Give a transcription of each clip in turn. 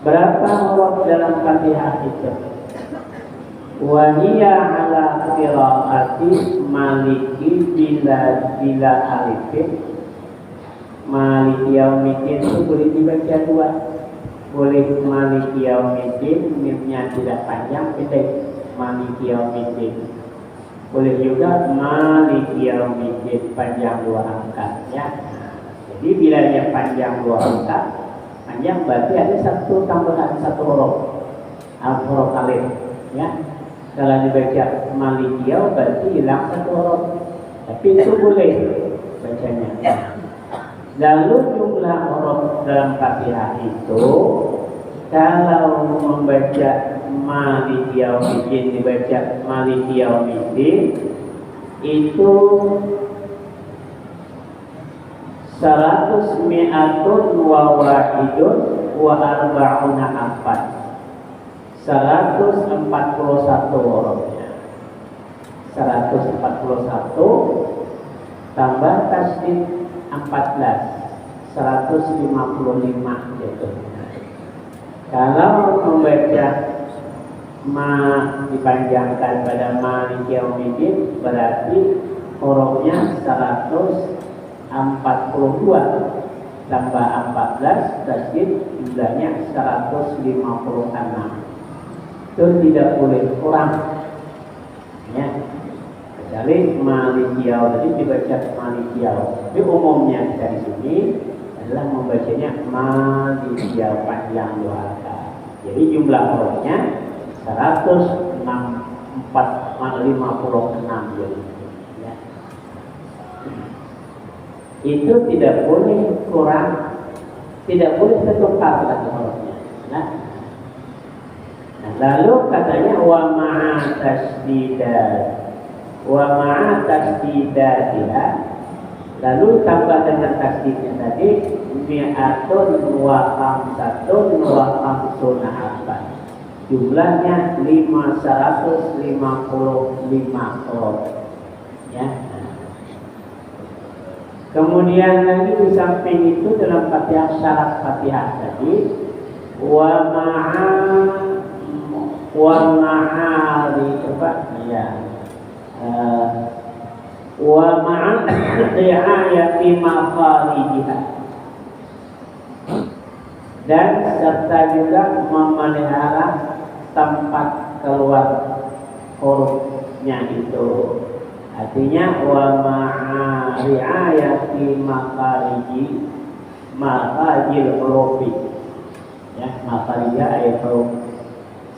Berapa huruf dalam Fatihah itu? Wa hiya ala qiraati maliki bila alifin. Maliki yaumiddin itu boleh dibaca dua. Boleh maliki yaumiddin, mimnya tidak panjang, pendek. Maliki yaumiddin. Boleh juga maliki yaumiddin panjang dua angka, ya. Jadi bila dia panjang dua angka, panjang berarti ada satu tambahan satu huruf, huruf alif, ya. Kalau dibaca malikiyau berarti hilang satu huruf, tapi itu boleh bacanya. Lalu jumlah huruf dalam Fatihah itu, kalau membaca malikiyau middin dibaca malikiyau middin itu 100 mi'atun wa wahidun wa arba'una afan. 141 hurufnya. 141 tambah tasdid 14, 155 gitu. Kalau membaca ma dipanjangkan pada maliki yaumiddin berarti hurufnya 142 tambah 14 tasdid jumlahnya 156. Itu tidak boleh kurang, ya. Kecuali malikiyau tadi dibaca malikiyau. Tapi umumnya dari sini adalah membacanya malikiyau panjang dua angka. Jadi jumlah hurufnya 156 jadi. Itu tidak boleh kurang, tidak boleh tertukar lagi hurufnya. Nah, lalu katanya wa ma'a tasdidatiha, lalu tambah dengan tasdidnya tadi mi'atun wa khamsatun wa khamsuna harfan. Jumlahnya 555 huruf, ya. Kemudian lagi di samping itu dalam Fatihah, syarat Fatihah tadi wa ma'ari apa ya, wa ma'ri'ayati maqalidiha, dan serta juga memelihara tempat keluar hurufnya itu. Artinya wa ma'ri'ayati maqalijil hurufi, ya, maqalijah ayat huruf,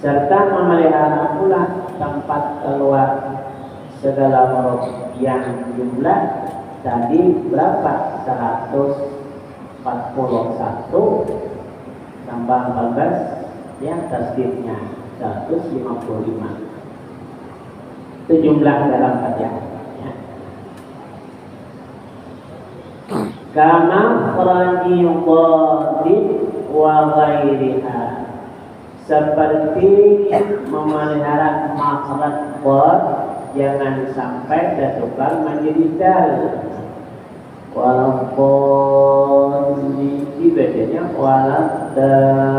serta memelihara pula tempat keluar segala huruf yang jumlah tadi berapa? 141 tambah 14, ya, tasdidnya 155. Itu jumlah dalam Fatihah, ya. Kama qadid wa ghairiha, seperti memelihara makhraj qad, jangan sampai tertukar menjadi dal. Walaupun dibacanya waladallin,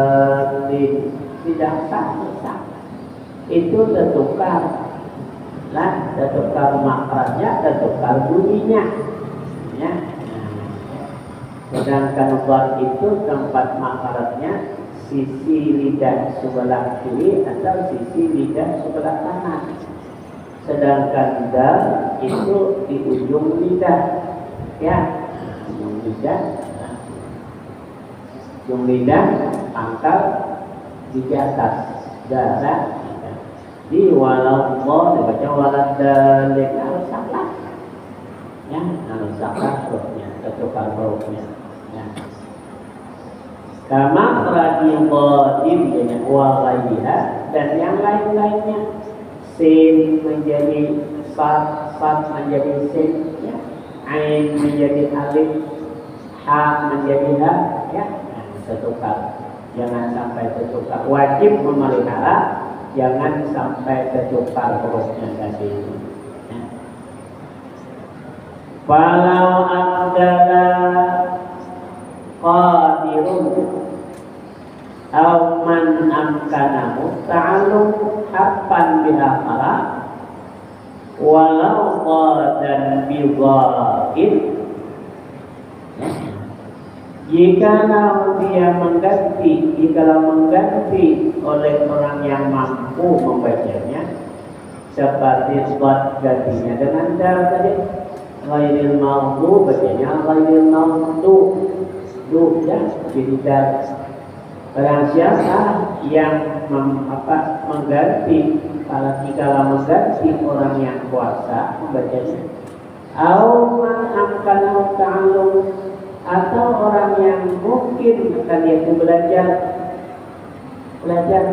tidak sah, itu tertukar. Lah, tertukar makhrajnya, tertukar bunyinya, ya. Sedangkan qad itu tempat makhrajnya sisi lidah sebelah kiri atau sisi lidah sebelah kanan. Sedangkan dal itu di ujung lidah, ya, ujung lidah pangkal di atas darah. Di walau dibaca waladallin, harus salah, ya, harus salah hurufnya, tertukar hurufnya, ya. Kama qadid dengan wa ghaiha, dan yang lain-lainnya, sin menjadi sad menjadi sin, ya, ain menjadi alif, ha menjadi ha, ya, tertukar. Jangan sampai tertukar. Wajib memelihara, jangan sampai tertukar hurufnya tadi. Ya. Falau abdala qadirun, Au man amkanahu ta'allum harfan bi'akhara walau dan bidha'in. Jikalau dia mengganti oleh orang yang mampu membacanya, seperti buat gantinya dengan dal tadi, ghairil maghdubi bacanya ghairil maghdubi, ya, jadi dal. Barang siapa yang mengganti orang yang kuasa membacanya, au man amkanahu ta'allum, atau orang yang mungkin akan dia belajar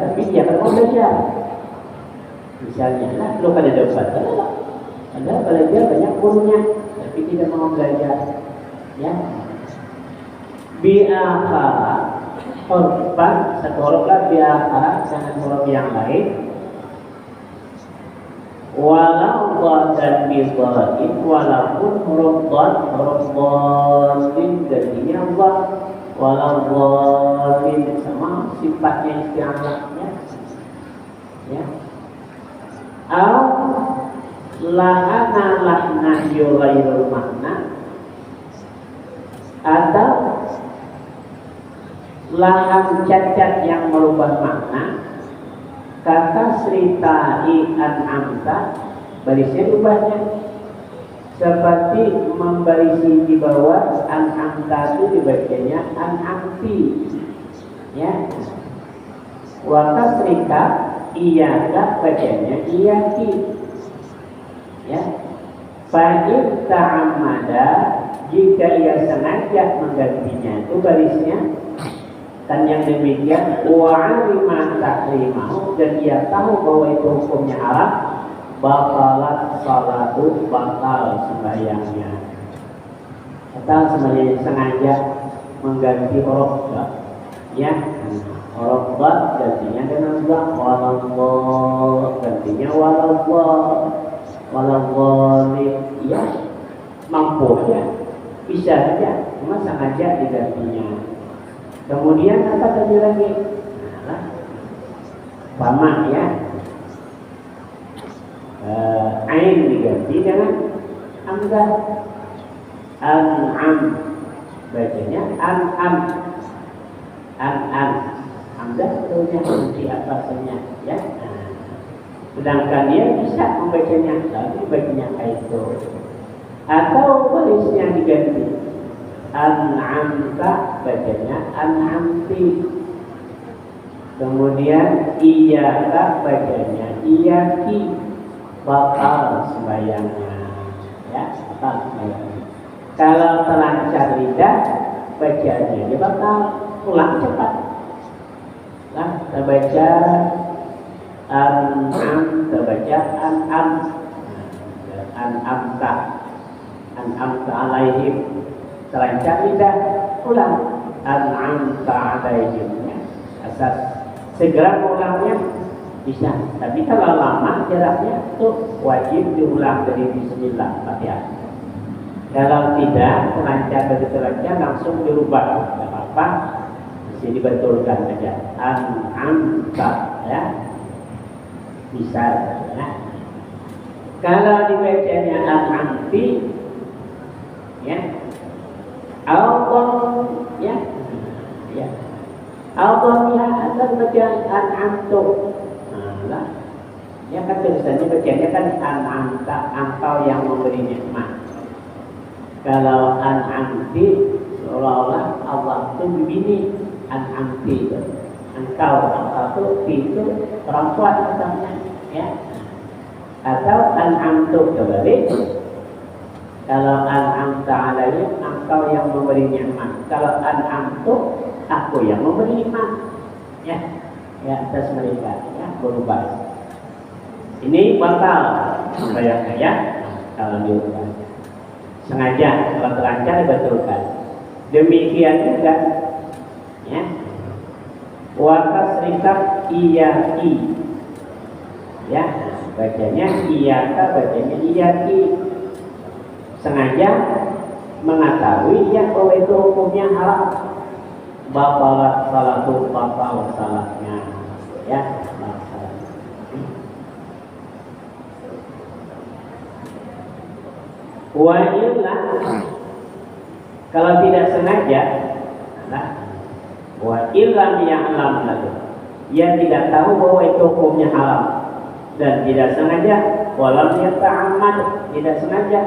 tapi dia tak mau belajar. Misalnya lah, lu kan ada ustaz, ada belajar banyak gurunya tapi tidak mau belajar, ya. Bi'akhara hurufan, satu huruf lah bi'akhara, jangan huruf yang lain. Walau dan bidhain, walaupun huruf dhalin gantinya Allah, walau dhalin sama sifatnya isti'anahnya, ya. Au lahna yughairul makna, atau lahan cacat yang merubah makna. Kata sritai an'amta, barisnya ubahnya seperti membarisi di bawah an'amta itu dibacanya an'amti, ya. Wa kasrika iyaka bacanya iyaki, ya. Fa'in ta'amada, jika ia sengaja menggantinya itu barisnya, dan yang demikian wa'alima tahrimahu, dan ia tahu bahwa itu hukumnya haram, batalat salatu, batal sembahyangnya. Batal sembahyangnya sengaja mengganti huruf, ya. Huruf dad gantinya dengan dad, walallah gantinya walallah, ya, mampu ya, bisa saja, cuma sengaja digantinya. Kemudian apa tadi lagi? Fama, ya. Ain diganti dengan hamzah. An'am bacanya an'am. Hamzah betulnya di atasnya, ya. Sedangkan dia bisa membacanya, tapi bacanya itu. Atau barisnya diganti. An'amta bacanya an'amti. Kemudian iyaka bacanya iyaki, batal sembahyangnya, ya, batal sembahyangnya. Kalau terlancar lidah bacanya dia batal, ulang cepat. Lah, terbaca an'am, terbaca an'amta alaihim, terlancar lidah, ulang an'amta alaihim, ya. Asal segera ulangnya bisa, tapi kalau lama jaraknya itu wajib diulang dari bismillah Fatihah. Kalau tidak begitu lancar langsung dirubah, tidak apa-apa, mesti dibetulkan saja. An'amta, ya, bisa, ya. Kalau dibacanya an'amti, ya, Allah, ya, ya, Allah, ya, atau bacaan an'amtu, nah, ya kan tulisannya bacanya kan an'amta, engkau yang memberi nikmat. Kalau an'amti seolah-olah Allah itu begini, an'amti itu engkau itu perempuan misalnya, ya. Atau an'amtu kebalik, kalau an'amta alaihim, engkau yang memberi nikmat. Kalau an'amtu, aku yang memberi nikmat, ya, ya, atas mereka, ya, berubah. Ini batal sembahyangnya, ya, kalau diubah. Sengaja, kalau terlancar dibetulkan. Demikian juga, ya. Wa kasrikat iyaki, ya, bacanya iyaka, bacanya iyaki. Sengaja mengetahui ya bahwa itu hukumnya haram, batal salatu, batal salatnya. Ya, wa illa, kalau tidak sengaja, nah, wa illa ya'lam lagi, ia tidak tahu bahwa itu hukumnya haram dan tidak sengaja, walam yata'ammad, tidak sengaja,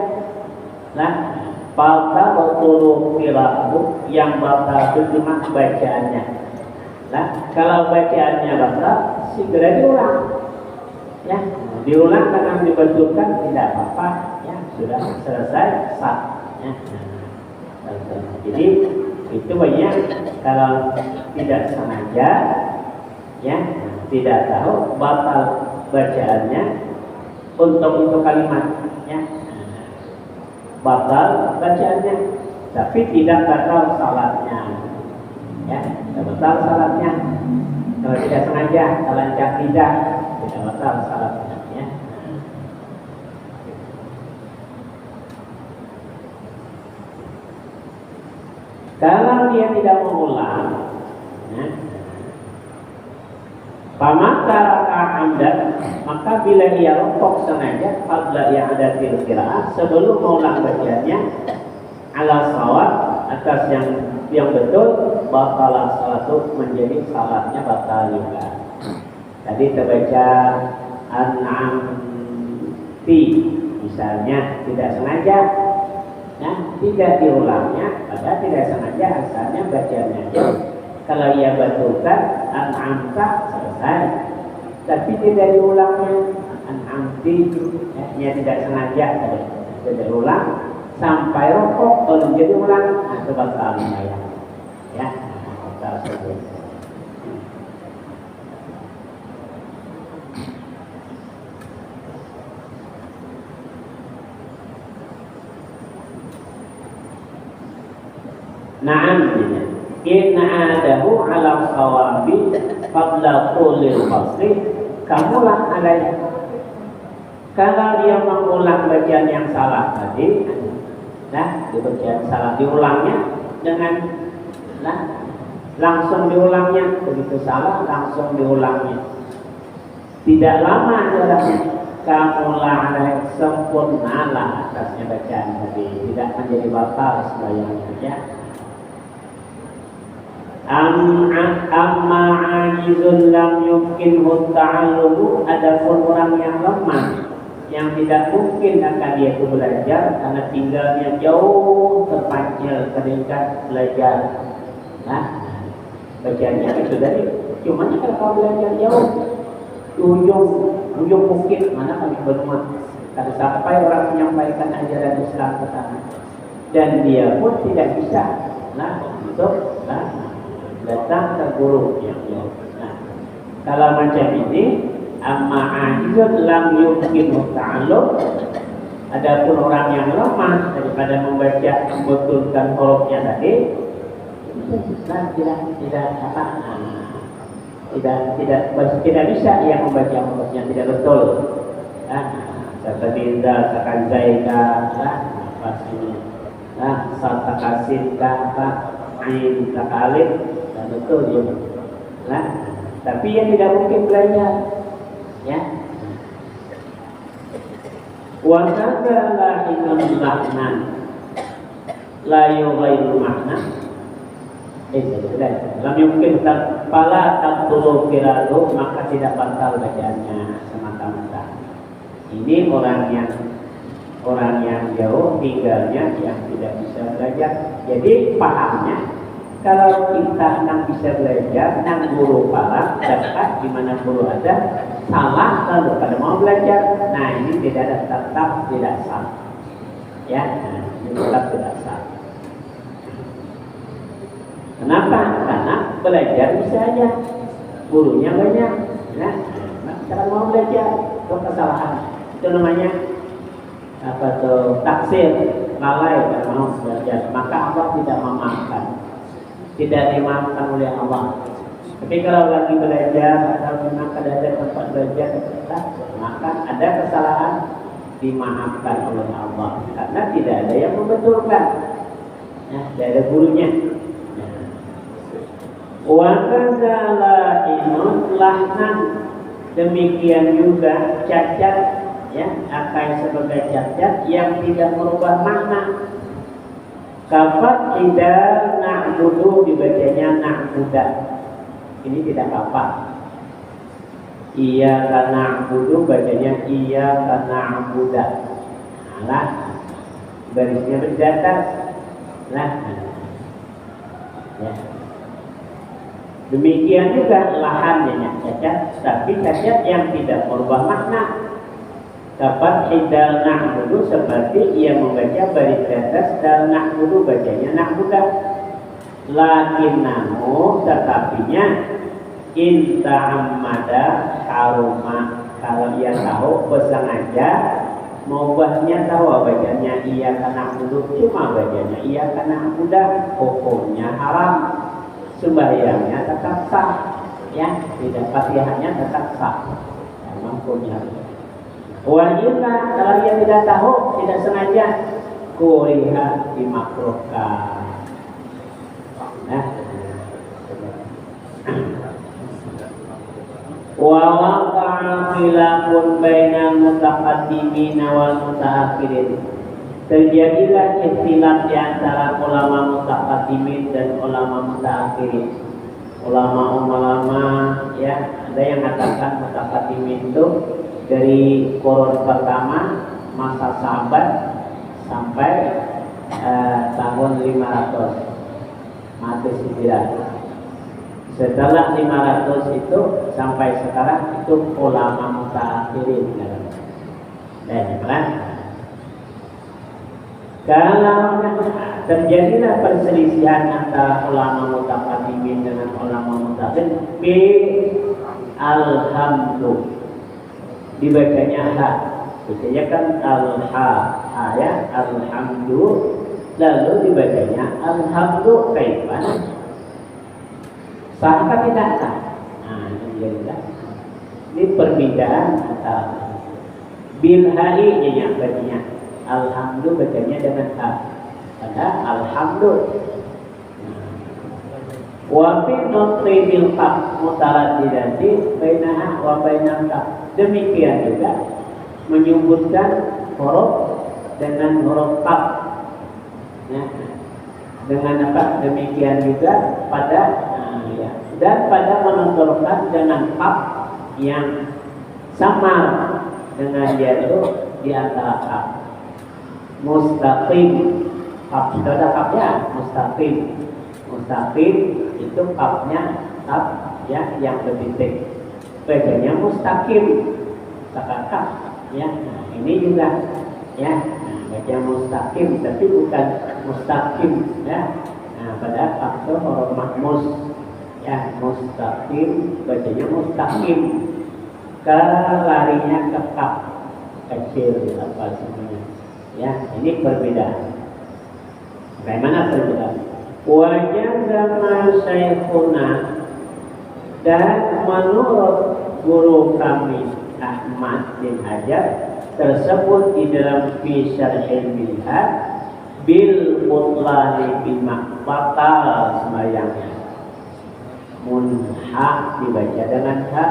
nah, batal betul qira'atuh, yang batal itu cuma bacaannya. Nah, kalau bacaannya batal, segera diulang. Ya, diulang dengan dibetulkan tidak apa-apa. Ya, sudah selesai sah. Ya. Jadi itu banyak kalau tidak sengaja, ya, tidak tahu batal bacaannya untuk kalimat, ya, batal bacaannya, tapi tidak batal salatnya. Ya, tidak batal salatnya. Kalau tidak sengaja, kalau tidak batal salatnya. Ya. Kalau dia tidak mengulang, ya, pamatara amdan, maka bila ia rokok sengaja, qabla yang ada qiraah, sebelum mengulang bacaannya, ala shawab, atas yang betul, batalah salatu, menjadi salatnya batal juga. Tadi terbaca an'amti misalnya tidak sengaja, ya, tidak diulangnya, padahal tidak sengaja, asalnya bacaannya aja. Kalau ia betulkan an'amta, selesai, tapi tidak diulangnya an'amti, ya, ia tidak sengaja, tidak diulang sampai rokok baru jadi ulang, itu batal ya. Ya, batal sebut. Na'am, in adahu ala sawabi qabla qulil fasli, kamulah alaihi. Kalau dia mengulang bacaan yang salah tadi, nah, di bacaan salah diulangnya dengan, nah, langsung diulangnya, begitu salah langsung diulangnya, tidak lama jaraknya, kamulah alaihi, sempurnalah atasnya bacaan tadi, tidak menjadi batal sembahyangnya, ya. Amma ajizun lam yumkinhu ta'allumu, adapun orang yang lemah yang tidak mungkin akan dia itu belajar karena tinggalnya jauh terpencil ketika belajar. Nah, bacaannya itu tadi, cuma kalau kau belajar jauh, ujung bukit mana kami berumah, kalau sampai orang menyampaikan ajaran Islam ke sana, dan dia pun tidak bisa, nah, untuk datang ke guru yang jauh. Nah, kalau macam ini, amma ajizun lam yumkin ta'allum, adapun orang yang lemah daripada membaca membetulkan hurufnya tadi, nah, tidak bisa ia membaca hurufnya tidak betul. Nah, seperti ida sakan zaika, apa sini, nah, satakasin ka, ain takalif, dan betul juga. Nah, tapi ia tidak mungkin belajar. Ya. Wa kadzala inam lahnan la yughayyiru makna. Sudah. Lam mungkin pala tabtulu qira'atuh, maka tidak batal bacaannya semata-mata. Ini orang yang jauh tinggalnya, yang tidak bisa belajar. Jadi pahamnya, kalau kita yang bisa belajar, yang guru parah dekat di mana guru ada, salah lalu pada mau belajar, nah ini tetap tidak sah. Ya, ini tetap tidak sah. Kenapa? Karena belajar bisa aja, gurunya banyak. Nah, kalau mau belajar, itu kesalahan. Itu namanya apa tuh, taksir, lalai kalau mau belajar. Maka Allah tidak memaafkan, tidak dimaafkan oleh Allah. Tapi kalau lagi belajar atau memang ada tempat belajar, maka ada kesalahan, dimaafkan oleh Allah karena tidak ada yang membetulkan, ya, tidak ada gurunya. Wa kadzala inun lahnan, demikian juga cacat, ya, akai sebagai cacat yang tidak merubah makna. Kafat tidak na'budu dibacanya na'buda. Ini tidak kafat. Iya karena na'budu bacanya iya karena na'buda. Nah, barisnya berdatar. Nah, ya. Demikian juga lahannya cacat, tapi cacat yang tidak merubah makna. Dapat hidal na'budu seperti ia membaca baris di atas dal na'budu bacanya na'buda. Lakinnahu tetapinya in ta'ammada haruma, kalau ia tahu bersengaja mengubahnya, tahu bacanya iya karena na'budu cuma bacanya iya karena na'buda, hukumnya haram, sembahyangnya tetap sah, ya, tidak fatihahnya tetap sah, memang punya. Wajiblah kalau dia tidak tahu, tidak sengaja, kuriha dimakruhkan. Nah, wa waqa'a khilafun bainal mutaqaddimin wal mutaakhirin. Terjadilah ikhtilaf di antara ulama mutaqaddimin dan ulama mutaakhirin. Ulama-ulama, ya, ada yang mengatakan mutaqaddimin itu dari kurun pertama masa sahabat sampai tahun 500 mati hijrah. Setelah 500 itu sampai sekarang itu ulama mutaakhirin. Dan kalau terjadilah perselisihan antara ulama mutaqaddimin dengan ulama mutaakhirin, alhamdulillah dibacanya ha, bacanya kan al-ha, ya, alhamdulillah, lalu dibacanya alhamdulillah, kaifan sah atau tidak sah? Nah, ini perbedaan antara bil hai nya bacanya alhamdulillah, bacanya dengan ha, pada alhamdulillah. Wa fi nutqi bil qaf mutaraddidati bainaha wa bainal qaf. Demikian juga menyebutkan huruf dengan huruf qaf. Ya. Dengan apa? Demikian juga pada ya. Dan pada menentukan dengan qaf yang samar dengan dia itu di antara qaf. Mustaqim, qaf itu ada qafnya, mustaqim. Mustaqim itu qafnya qaf ya yang bertitik. Bacanya mustaqim, sakakak, ya. Nah, ini juga, ya. Nah, baca mustaqim, tapi bukan mustaqim, ya. Nah, pada faktor huruf mahmus, ya, mustaqim, bacanya mustaqim. Larinya ke kaf kecil, apa semuanya, ya. Ini perbedaan. Bagaimana perbedaan? Wajah zaman syekhuna, dan menurut guru kami Ahmad bin Hajar tersebut di dalam fi syarhil bilhad bil mutlali bima batal sembahyangnya. Munha dibaca dengan ha,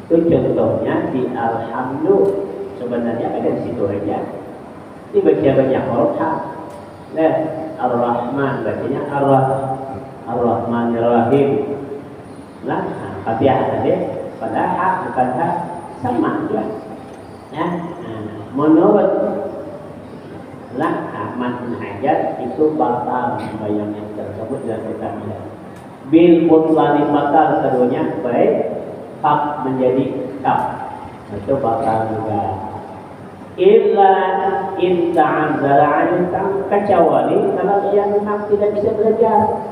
itu contohnya di alhamdulillah, sebenarnya ada di situ aja, dibaca banyak huruf ha. Nah, ar-Rahman bacanya ar-Rahmanir-Rahim. Nah, Fatihah tadi pada hak bukan hak sama juga, ya. Nah, menurut Ahmad bin Hajar itu batal sembahyangnya tersebut dilakukan bil mutlani batal, keduanya baik hak menjadi kaf itu batal juga. Illa in ta'azzara 'an kecuali kalau ia memang tidak bisa belajar.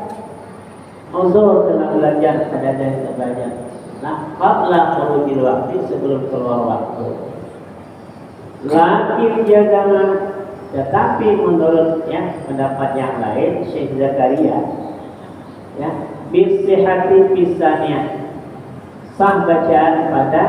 Uzur dalam belajar, ada dari belajar. Nah, qabla khurujil waktu, sebelum keluar waktu. Lakin jadama, tetapi menurut ya pendapat yang lain, Syekh Zakaria, ya, bisihati pisahnya sah bacaan pada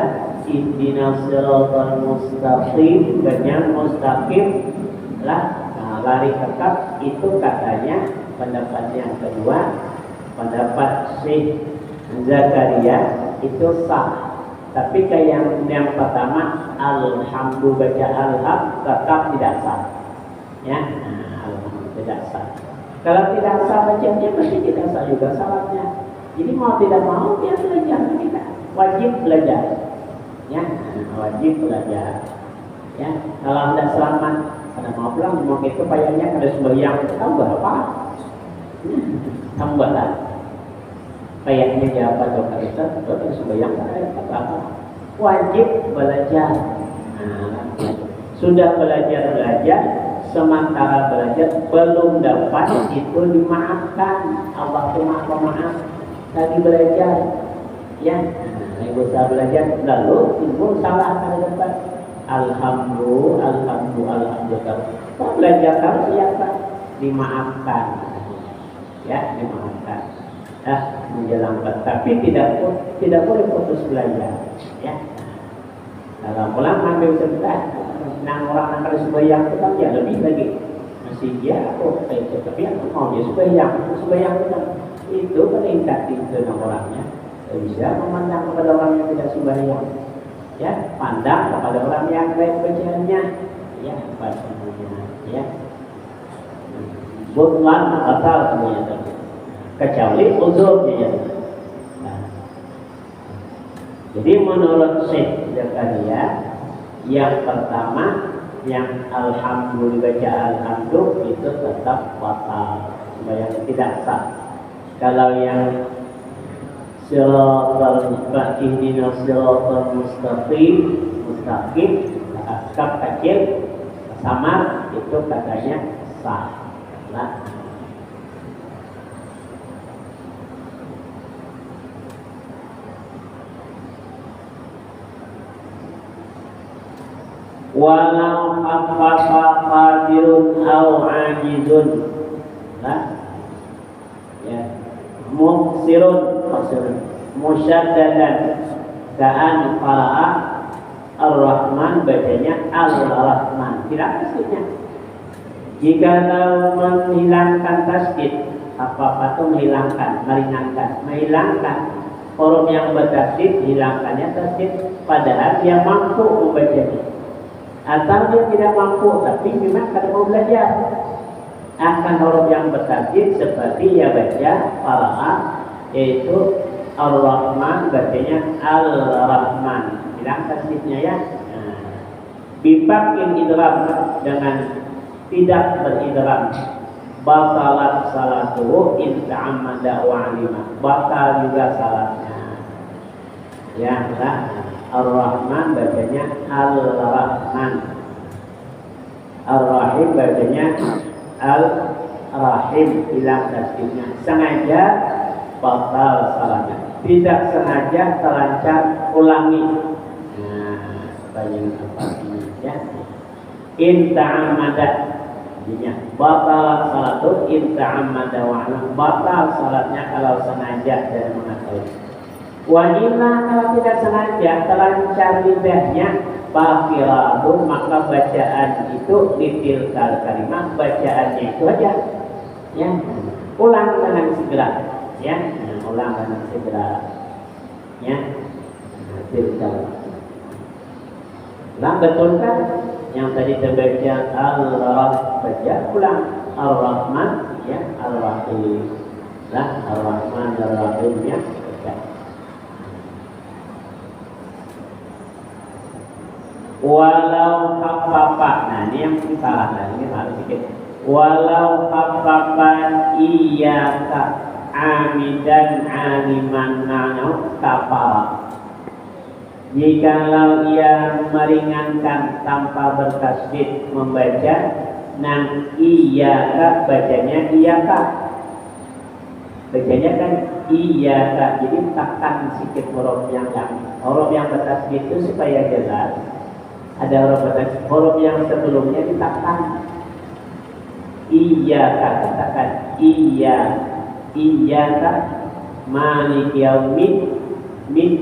ihdinas siratal mustaqim, dengan mustaqim lah. Nah, lari ke kaf itu katanya pendapat yang kedua. Pendapat Masih Zakaria itu sah. Tapi kayak yang pertama alhamdulillah baca alham tetap tidak sah. Ya, alhamdulillah tidak sah. Kalau tidak sah bacanya pasti tidak sah juga salatnya. Jadi mau tidak mau dia belajar, kita wajib belajar. Ya, wajib belajar. Ya, kalau tidak selamat, ada mau pulang mau itu payahnya ada sembahyang tambah apa? Tambah lah. Payahnya dia apa dokter itu? Dokter sembahyang ada apa? Wajib belajar. Sudah belajar, sementara belajar belum dapat itu dimaafkan. Allah itu maha pemaaf. Tadi belajar, ya, usaha belajar lalu timbul salah pada depan. Alhamdulillah. Kok belajar harus siapa? Dimaafkan, ya, dimaafkan. Menjalankan, tapi tidak boleh putus belajar, ya. Kalau pulang ambil sebentar, orang akan sembahyang itu kan ya lebih lagi. Masih dia tapi aku mau dia sembahyang itu meningkat itu orangnya. Bisa memandang kepada orang yang tidak sembahyang, ya, pandang kepada orang yang baik bacaannya, ya, bacanya, ya. Butlan batal semuanya, kecuali uzurnya, ya. Jadi menurut Syekh Zakaria, yang pertama yang alhamdulillah baca alhamdulillah itu tetap batal, sembahyang tidak sah. Kalau yang siratal mustaqim kaf kecil samar itu katanya sah. Nah, walau khaffafa qadirun au ajizun, nah, ya, muksirun musyaddadan ka'an fara'a ar-Rahman, bacanya al-Rahman, tidak pastinya. Jika menghilangkan tasdid, apa itu menghilangkan, menghilangkan huruf yang bertasdid, hilangkannya tasdid, padahal dia mampu membacanya. Atau dia tidak mampu, tapi memang kada mau belajar, akan huruf yang bertasdid seperti ya baca fara'a, yaitu ar-Rahman, bacanya al-Rahman, hilang tasdidnya, ya. Bipakin idram, dengan tidak beridram, batalat salatuhu in ta'ammada wa 'alima, batal juga salatnya, ya. Ar-Rahman bacanya al-Rahman, Ar-Rahim bacanya al-Rahim, hilang tasdidnya. Sengaja batal salatnya, tidak sengaja terlancar ulangi. Nah, banyak apa ini, ya. In ta'ammada, artinya batal salatu in ta'ammada wa 'alima, batal salatnya kalau sengaja dan mengetahui. Wanita kalau tidak sengaja terlancar lidahnya, baqiratun, maka bacaan itu ditilkal kalimah, bacaannya itu aja, ya. Ulang dengan segera, ya, ulang dengan segera, ya. Tilkal. Ulang betul kan? Yang tadi terbaca al-Rahman, baca ulang ar-Rahman, ya, ar-Rahim, lah ar-Rahman ar-Rahim, ya. Walau khaffafa, nah ini yang salah, nah ini harus sedikit. Walau khaffafa iyyaka amidan aliman na'u kafara, jikalau ia meringankan tanpa bertasdid membaca nan iyyaka, bacanya iyyaka, bacanya kan iyyaka, jadi tekan sedikit huruf yang bertasdid itu supaya jelas. Ada huruf yang sebelumnya ditekan. Iyyaka, katakan iyyaka maliki yaumiddin,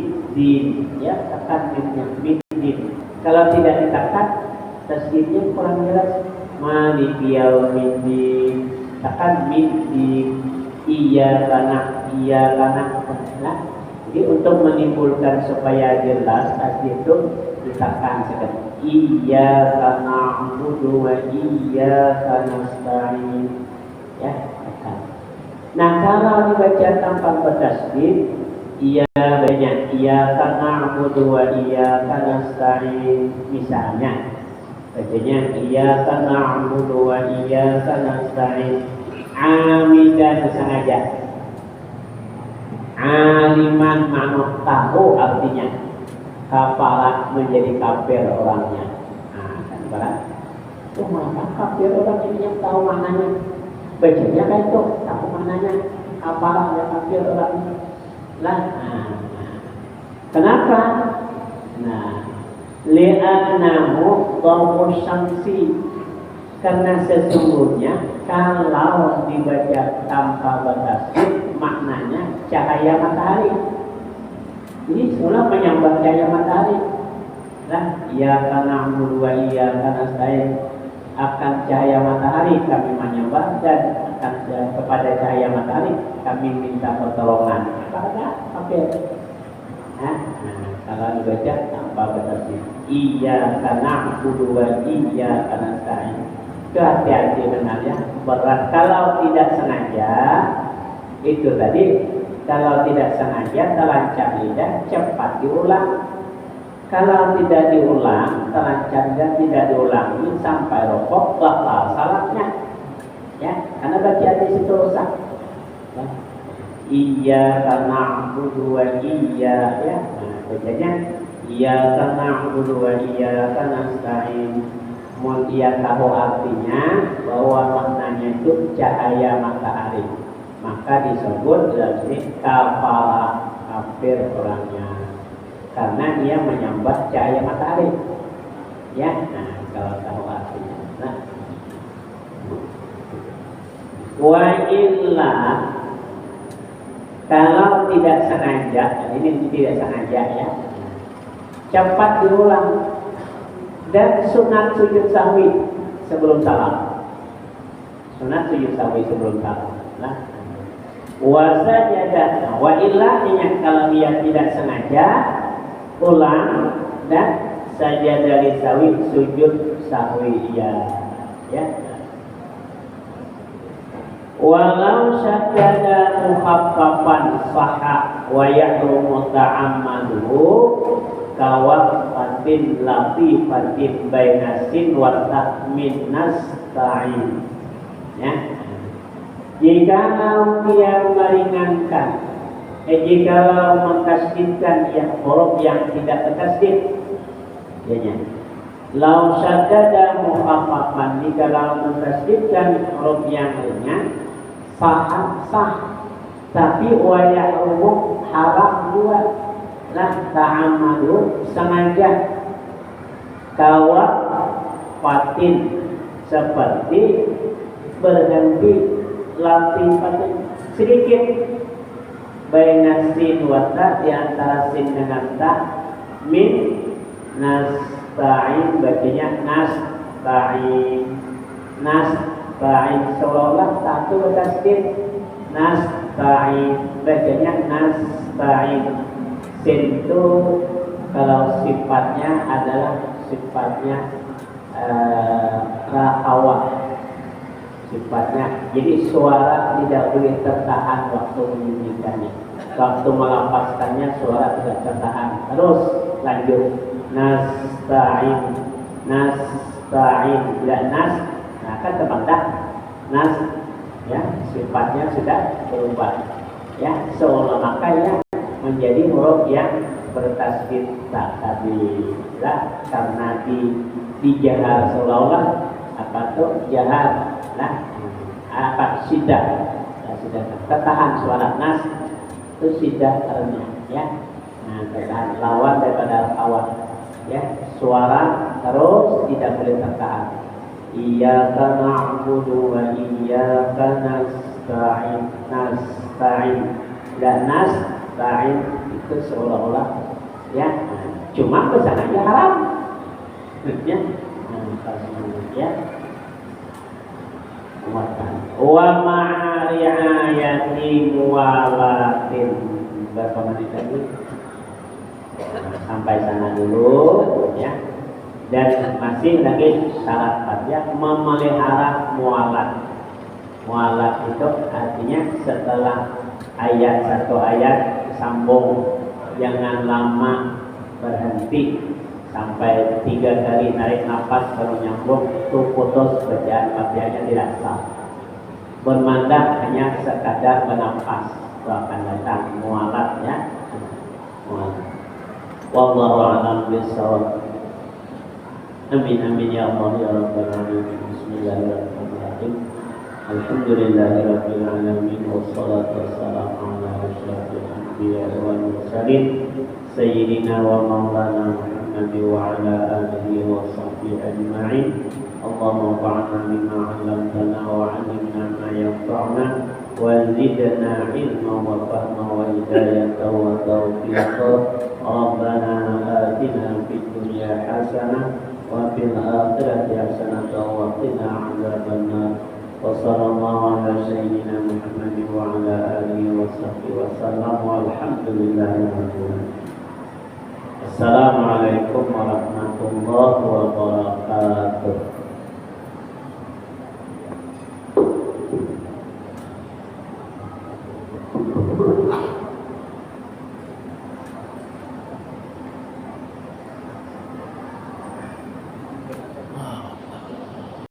ya, tekan middin. Kalau tidak ditekan, tasdidnya kurang jelas. Maliki yaumiddin, tekan middin. iya karena. Nah, jadi untuk menimbulkan supaya jelas tadi itu ditekan sekali. Iya karena na'budu wa iya karena nasta'in. Ya, tekan. Nah, kalau dibaca tanpa bertasydid, iya banyak iya karena na'budu wa iya karena nasta'in. Misalnya bacanya iya karena na'budu wa iya karena nasta'in. Amidan sengaja. Aliman manuk tahu artinya kafarat menjadi kafir orangnya. Nah, kan barat. Oh, maka kafir orang ini yang tahu maknanya. Bacanya kan itu tahu maknanya. Kafarat yang kafir orangnya. Lah, kenapa? Nah, li'annahu dharbu syamsi. Karena sesungguhnya kalau dibaca tanpa bertasydid maknanya cahaya matahari. Ini semula menyambar cahaya matahari. Nah, iya karena wa iya karena saya akan cahaya matahari kami menyembah dan akan kepada cahaya matahari kami minta pertolongan. Apakah oke? Nah, kalau dibaca tanpa bertasydid, iya karena wa iya karena saya. Hati-hati benarnya berat kalau tidak sengaja. Itu tadi kalau tidak sengaja terancam lidah cepat diulang. Kalau tidak diulang terancam dan tidak diulangi sampai rokok batal salatnya. Ya, karena bacaan di situ rusak. Ya. Iya karena wa iya ya. Nah, bacanya iya karena wa iya karena nasta'in. Dia tahu artinya bahwa maknanya itu cahaya matahari, maka disebut dari kafara kafir orangnya karena dia menyembah cahaya matahari. Ya, nah kalau tahu artinya. Nah, wa illa kalau tidak sengaja, ini tidak sengaja ya, cepat diulang. Dan sunat sujud sahwi sebelum salam. Sunat sujud sahwi sebelum salam. Nah, wasajadah wa illa ingat kalau dia tidak sengaja ulang dan saja dari sahwi sujud sahwi ya. Walau sajada mukhaffafan sahha wa yahrumu ta'ammaduhu kawafatin latifatin bainasin wa ta'min nasta'in. Ya. Jika dia meringankan, jika mengtasydidkan yang huruf yang tidak tertasydid, lau syadada mukhaffafan, jika mengtasydidkan huruf yang ringan, sah, tapi wayah umum haram dua. Lah ta'amadu sengaja kawat fatin seperti berhenti latifatin sedikit baina sin wa ta di antara sin dengan ta min nasta'in bacanya nasta'in seolah-olah satu bertasydid nasta'in bacanya nasta'in. Sin itu kalau sifatnya adalah sifatnya rahawah sifatnya, jadi suara tidak boleh tertahan waktu menyanyikannya, waktu melafazkannya suara tidak tertahan. Terus lanjut nasta'in tidak nas, nah kan terpantah nas ya, sifatnya sudah berubah ya, seolah makanya menjadi huruf yang bertasydid tadi lah, karena dijahar seolah-olah apa tuh jahar lah apa sidah tertahan suara nas itu sidah ternya ya. Nah, tertahan lawan daripada awal ya, suara terus tidak boleh tertahan. Iyyaka na'budu wa iyyaka nasta'in dan nasta'in itu seolah-olah ya, cuma kesananya haram ya. Ya, wa riayati muwalatin. Berapa menit lagi? Sampai sana dulu ya. Dan masih lagi syarat fatihah memelihara mualat. Mualat itu artinya setelah ayat satu ayat sambung, jangan lama berhenti sampai 3 kali narik nafas baru nyambung, itu putus bacaan fatihahnya tidak sah. Bermandak hanya sekadar bernafas, itu akan datang mualat ya. Mualat. Wallahu a'lam bishawab. Amin amin ya Allah ya rabbal alamin. Bismillahirrahmanirrahim. Alhamdulillahirabbil alamin wassalatu wassalamu ala asyrafil anbiya'i wal mursalin sayyidina wa maulana Muhammad wa ala alihi wa sahbihi ajma'in. Allahumma anfa'na bima 'allamtana wa 'allimna ma yanfa'una wa zidna 'ilman wa fahman wa hidayatan wa tawfiqan. Rabbana atina fid dunya hasanah wa fil akhirati hasanatan wa qina 'adzabannar. Wa sallallahu ala sayyidina Muhammad wa ala alihi wa sahbihi wa sallam walhamdulillahi rabbil alamin. Assalamualaikum warahmatullahi wabarakatuh.